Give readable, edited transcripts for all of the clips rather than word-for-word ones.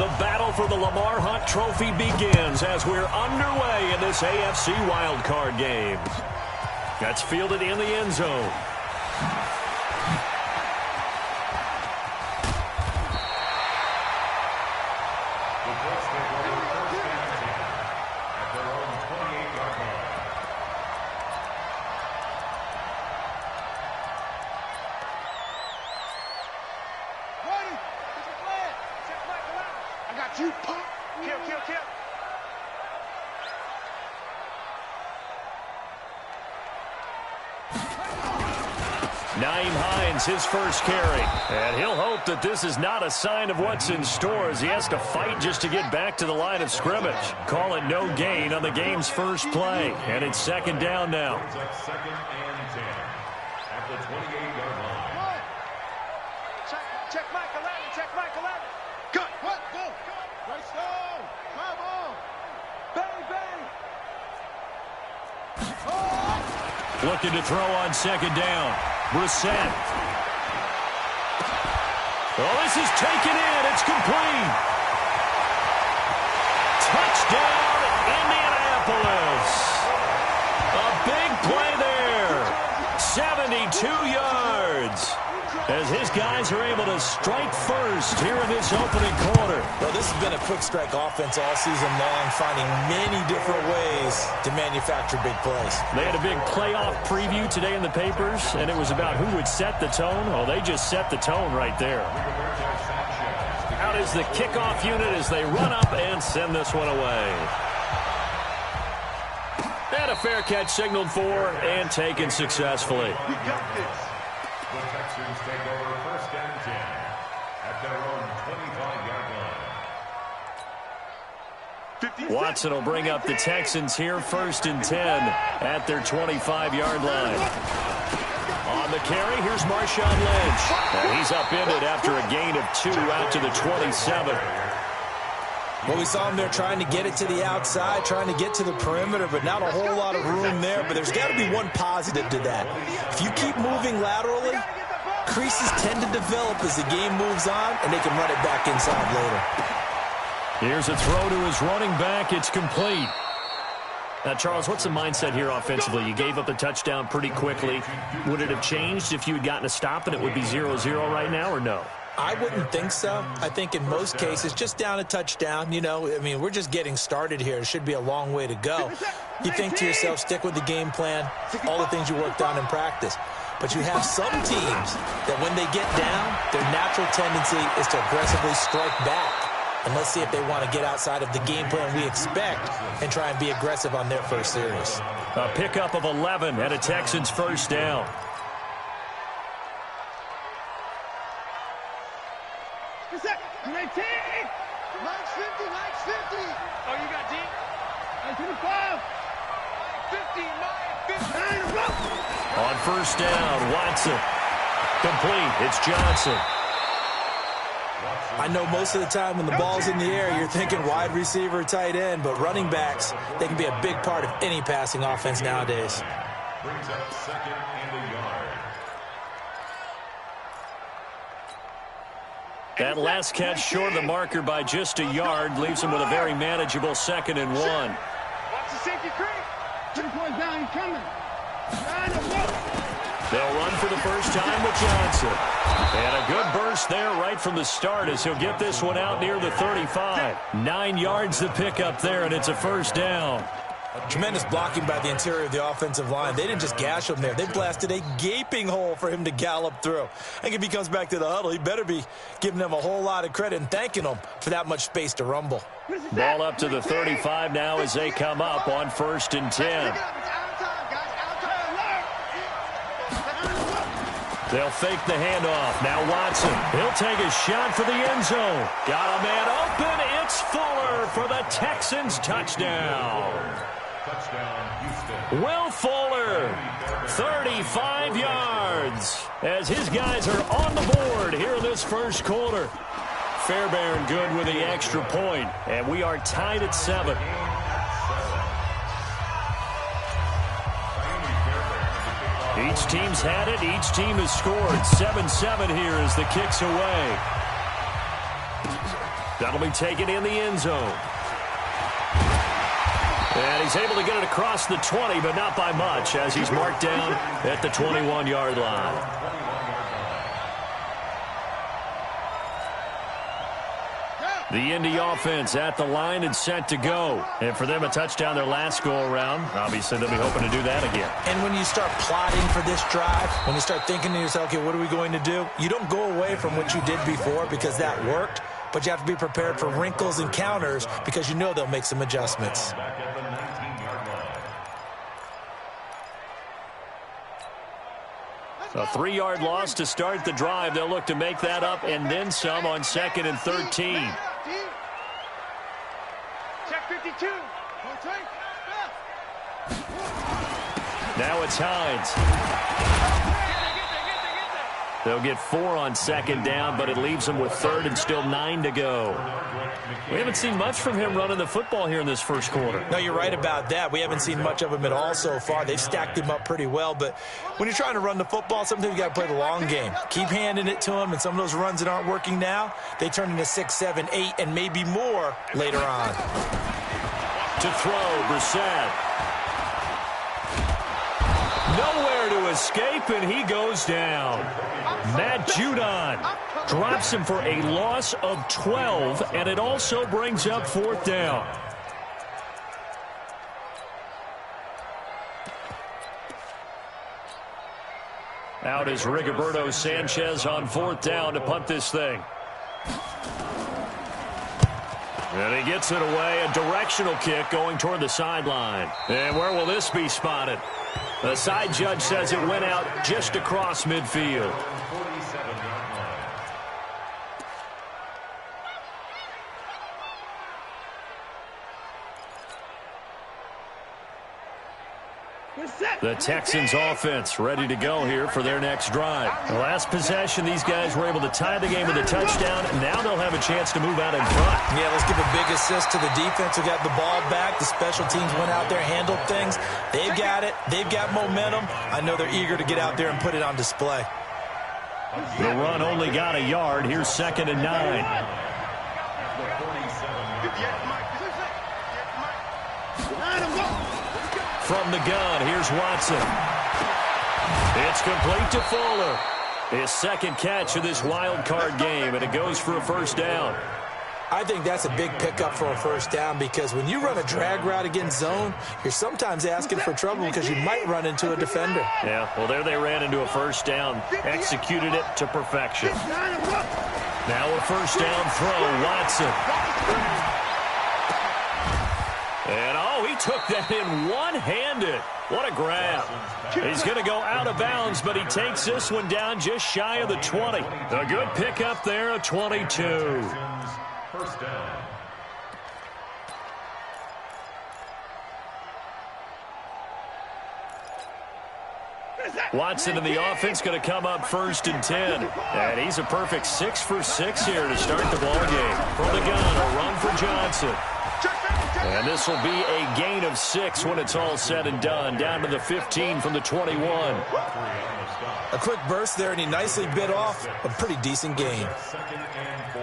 The battle for the Lamar Hunt Trophy begins as we're underway in this AFC wildcard game. That's fielded in the end zone. His first carry, and he'll hope that this is not a sign of what's in store as he has to fight just to get back to the line of scrimmage. Call it no gain on the game's first play, and it's second down now. Second and 10 at the 28-yard line. Check Mike 11, check Mike 11. Good. What? Go. Right slow. Come on. Bang, bang. Looking to throw on second down. Brissett. Oh, this is taken in. It's complete. Touchdown, Indianapolis. A big play there. 72 yards. As his guys are able to strike first here in this opening quarter. Well, this has been a quick strike offense all season long, finding many different ways to manufacture big plays. They had a big playoff preview today in the papers, and it was about who would set the tone. Oh, they just set the tone right there. Out is the kickoff unit as they run up and send this one away. And a fair catch signaled for and taken successfully. You got this. The Texans take over first and 10 at their own 25-yard line. Watson will bring up the Texans here first and 10 at their 25-yard line. On the carry, here's Marshawn Lynch. And he's upended after a gain of 2 out to the 27. Well, we saw him there trying to get it to the outside, trying to get to the perimeter, but not a whole lot of room there. But there's got to be one positive to that. If you keep moving laterally, creases tend to develop as the game moves on, and they can run it back inside later. Here's a throw to his running back. It's complete. Now, Charles, what's the mindset here offensively? You gave up a touchdown pretty quickly. Would it have changed if you had gotten a stop and it would be 0-0 right now, or no? I wouldn't think so. I think in most cases, just down a touchdown, I mean, we're just getting started here. It should be a long way to go. You think to yourself, stick with the game plan, all the things you worked on in practice. But you have some teams that when they get down, their natural tendency is to aggressively strike back. And let's see if they want to get outside of the game plan we expect and try and be aggressive on their first series. A pickup of 11 and a Texans first down. Max 50. Oh, you got deep? 25. 50. On first down, Watson. Complete. It's Johnson. I know most of the time when the ball's in the air, you're thinking wide receiver, tight end, but running backs, they can be a big part of any passing offense nowadays. Brings up second and a yard. That last catch short of the marker by just a yard leaves him with a very manageable 2nd and 1. Watch the safety creep. 3 points down, he's coming. They'll run for the first time with Johnson. And a good burst there right from the start as he'll get this one out near the 35. 9 yards to pick up there, and it's a first down. Tremendous blocking by the interior of the offensive line. They didn't just gash him there. They blasted a gaping hole for him to gallop through. I think if he comes back to the huddle, he better be giving them a whole lot of credit and thanking them for that much space to rumble. Ball up to the 35 now as they come up on first and 10. They'll fake the handoff. Now Watson. He'll take a shot for the end zone. Got a man open. It's Fuller for the Texans touchdown. Touchdown, Houston. Will Fuller, 35 yards, as his guys are on the board here in this first quarter. Fairbairn good with the extra point, and we are tied at 7. Each team's had it. Each team has scored. 7-7 here as the kick's away. That'll be taken in the end zone. And he's able to get it across the 20, but not by much, as he's marked down at the 21-yard line. The Indy offense at the line and set to go. And for them, a touchdown their last go-around. Obviously, they'll be hoping to do that again. And when you start plotting for this drive, when you start thinking to yourself, okay, what are we going to do? You don't go away from what you did before because that worked, but you have to be prepared for wrinkles and counters because you know they'll make some adjustments. A 3-yard loss to start the drive. They'll look to make that up and then some on 2nd and 13. Check 52. Now it's Hines. They'll get 4 on 2nd down, but it leaves them with 3rd and still 9 to go. We haven't seen much from him running the football here in this first quarter. No, you're right about that. We haven't seen much of him at all so far. They've stacked him up pretty well, but when you're trying to run the football, sometimes you got to play the long game. Keep handing it to him, and some of those runs that aren't working now, they turn into 6, 7, 8, and maybe more later on. To throw, Brissett. Nowhere to escape, and he goes down. Matt Judon drops him for a loss of 12, and it also brings up 4th down. Out is Rigoberto Sanchez on 4th down to punt this thing. And he gets it away, a directional kick going toward the sideline. And where will this be spotted? The side judge says it went out just across midfield. The Texans offense ready to go here for their next drive. The last possession, these guys were able to tie the game with a touchdown. Now they'll have a chance to move out in front. Yeah, let's give a big assist to the defense who got the ball back. The special teams went out there, handled things. They've got it. They've got momentum. I know they're eager to get out there and put it on display. The run only got a yard. Here's 2nd and 9. From the gun, here's Watson. It's complete to Fuller. His 2nd catch of this wild card game, and it goes for a 1st down. I think that's a big pickup for a 1st down because when you run a drag route against zone, you're sometimes asking for trouble because you might run into a defender. Yeah, well, there they ran into a 1st down, executed it to perfection. Now a 1st down throw, Watson. And, he took that in one-handed. What a grab. He's going to go out of bounds, but he takes this one down just shy of the 20. A good pickup there of 22. 1st down. Watson in the offense going to come up 1st and 10. And he's a perfect 6 for 6 here to start the ball game. From the gun, a run for Johnson. And this will be a gain of 6 when it's all said and done. Down to the 15 from the 21. A quick burst there, and he nicely bit off a pretty decent gain. 2nd and 4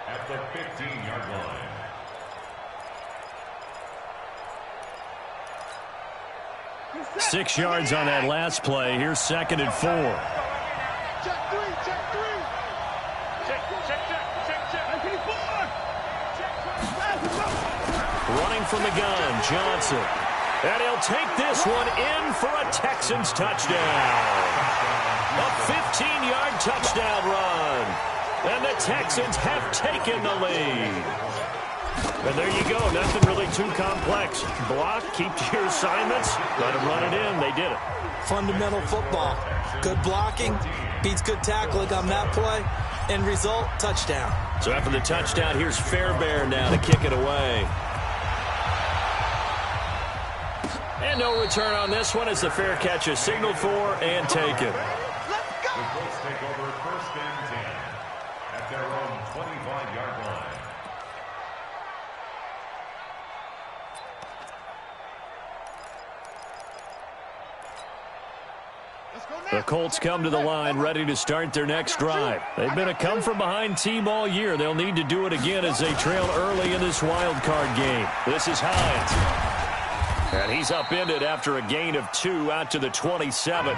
at the 15-yard line. Six yards on that last play. Here's 2nd and 4. Check 3, check 3. Running from the gun, Johnson. And he'll take this one in for a Texans touchdown. A 15-yard touchdown run. And the Texans have taken the lead. And there you go. Nothing really too complex. Block, keep to your assignments, let them run it in. They did it. Fundamental football. Good blocking, beats good tackling on that play. End result, touchdown. So after the touchdown, here's Fairbairn now to kick it away. And no return on this one as the fair catch is signaled for and taken. The Colts take over 1st and 10 at their own 25-yard line. The Colts come to the line ready to start their next drive. They've been a come-from-behind team all year. They'll need to do it again as they trail early in this wild card game. This is Hines. And he's upended after a gain of 2 out to the 27.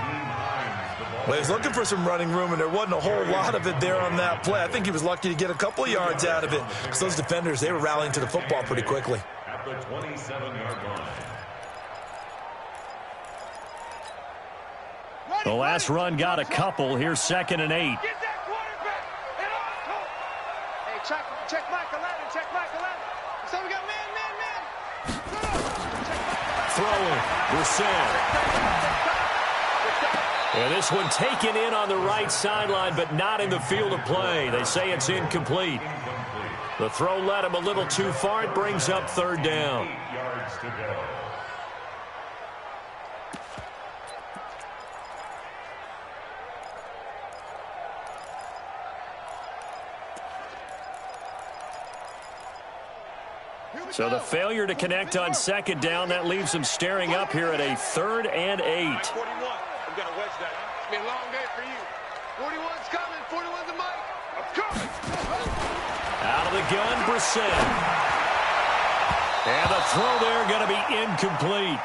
Well, he was looking for some running room, and there wasn't a whole lot of it there on that play. I think he was lucky to get a couple of yards out of it because those defenders, they were rallying to the football pretty quickly. At the 27-yard line. The last run got a couple. Here's 2nd and 8. Get that quarterback and on. Hey, check Michael Allen. Check Michael Allen. So we got man. Throwing. Brissett. And this one taken in on the right sideline, but not in the field of play. They say it's incomplete. The throw led him a little too far. It brings up 3rd down. 8 yards to go. So the failure to connect on 2nd down, that leaves him staring up here at a 3rd and 8. 41. I'm going to wedge that. It's been a long day for you. 41's coming. 41's the mic. I'm coming. Out of the gun, Brissett. And the throw there going to be incomplete.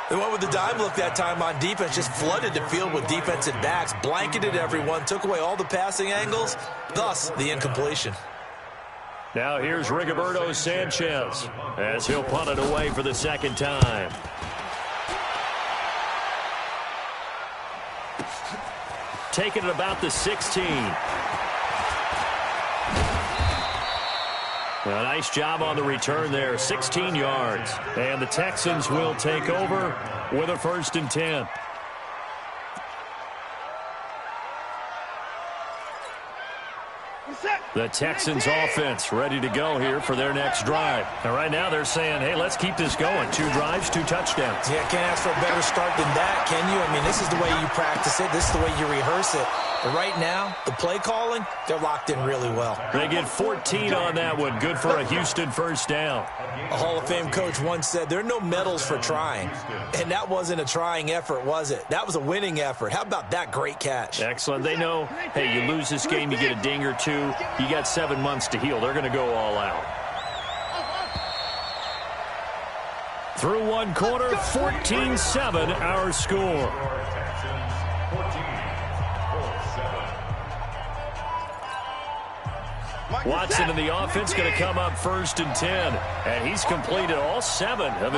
They went with the dime look that time on defense, just flooded the field with defensive backs, blanketed everyone, took away all the passing angles, thus the incompletion. Now here's Rigoberto Sanchez as he'll punt it away for the 2nd time. Taking it about the 16. A nice job on the return there, 16 yards. And the Texans will take over with a 1st and 10. The Texans offense ready to go here for their next drive. And right now they're saying, hey, let's keep this going. 2 drives, 2 touchdowns. Yeah, can't ask for a better start than that, can you? I mean, this is the way you practice it. This is the way you rehearse it. But right now, the play calling, they're locked in really well. They get 14 on that one. Good for a Houston 1st down. A Hall of Fame coach once said, there are no medals for trying. And that wasn't a trying effort, was it? That was a winning effort. How about that great catch? Excellent. They know, hey, you lose this game, you get a ding or 2. You got 7 months to heal. They're going to go all out. Through 1 quarter, 14-7 our score. Watson in the offense going to come up 1st and 10. And he's completed all 7 of his